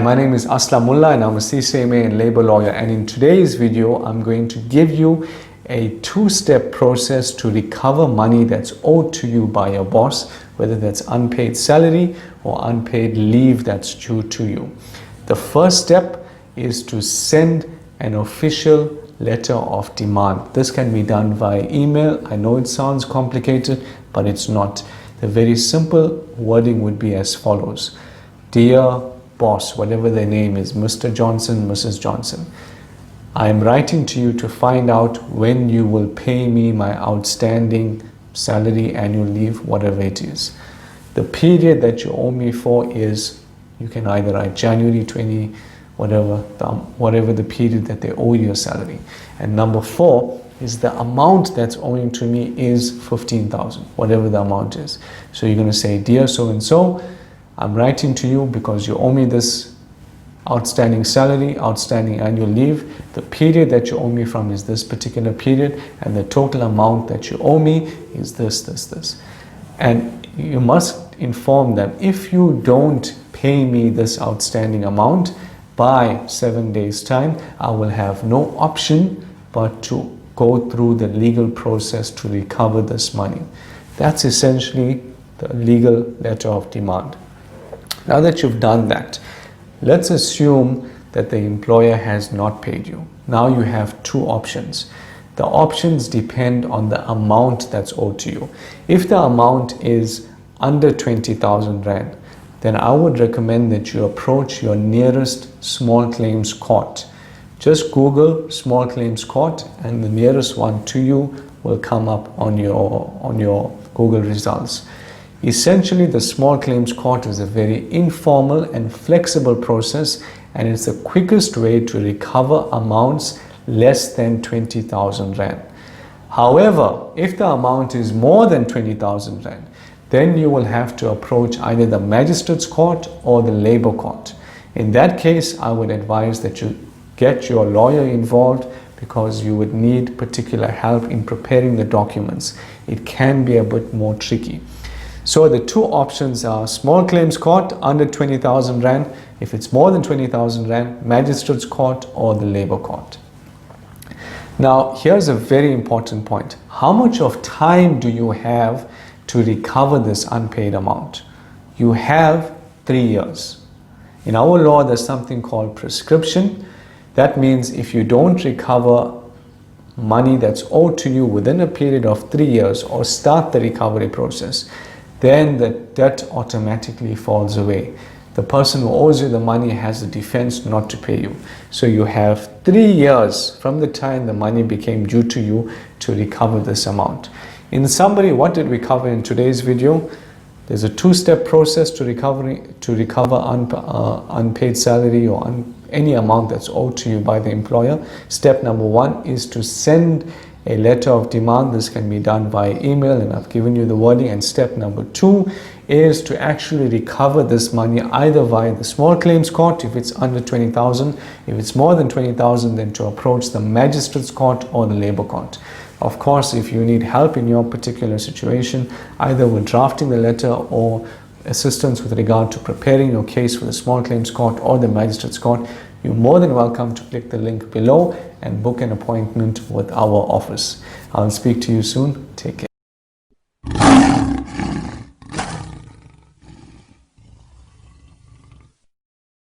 My name is Aslam Moolla and I'm a CCMA and labor lawyer, and in today's video I'm going to give you a two-step process to recover money that's owed to you by your boss, whether that's unpaid salary or unpaid leave that's due to you. The first step is to send an official letter of demand. This can be done via email. I know it sounds complicated, but it's not. The very simple wording would be as follows. Dear boss, whatever their name is, Mr. Johnson, Mrs. Johnson, I am writing to you to find out when you will pay me my outstanding salary, annual leave, whatever it is. The period that you owe me for is, you can either write January 20, whatever the period that they owe your salary. And number 4 is the amount that's owing to me is 15,000, whatever the amount is. So you're going to say, dear so-and-so, I'm writing to you because you owe me this outstanding salary, outstanding annual leave. The period that you owe me from is this particular period, and the total amount that you owe me is this. And you must inform them, if you don't pay me this outstanding amount by 7 days time, I will have no option but to go through the legal process to recover this money. That's essentially the legal letter of demand. Now that you've done that, let's assume that the employer has not paid you. Now you have two options. The options depend on the amount that's owed to you. If the amount is under 20,000 Rand, then I would recommend that you approach your nearest small claims court. Just Google small claims court and the nearest one to you will come up on your Google results. Essentially, the small claims court is a very informal and flexible process, and it's the quickest way to recover amounts less than 20,000 Rand. However, if the amount is more than 20,000 Rand, then you will have to approach either the Magistrates Court or the Labor Court. In that case, I would advise that you get your lawyer involved because you would need particular help in preparing the documents. It can be a bit more tricky. So the two options are small claims court under 20,000 Rand. If it's more than 20,000 Rand, Magistrates Court or the Labor Court. Now, here's a very important point. How much of time do you have to recover this unpaid amount? You have 3 years. In our law, there's something called prescription. That means if you don't recover money that's owed to you within a period of 3 years or start the recovery process, then the debt automatically falls away. The person who owes you the money has the defense not to pay you. So you have 3 years from the time the money became due to you to recover this amount. In summary, what did we cover in today's video? There's a two-step process to recover unpaid salary or any amount that's owed to you by the employer. Step number 1 is to send a letter of demand. This can be done via email, and I've given you the wording. And step number 2 is to actually recover this money either via the small claims court if it's under 20,000. If it's more than 20,000, then to approach the Magistrates Court or the Labor Court. Of course, if you need help in your particular situation, either with drafting the letter or assistance with regard to preparing your case for the small claims court or the Magistrates Court, you're more than welcome to click the link below and book an appointment with our office. I'll speak to you soon. Take care.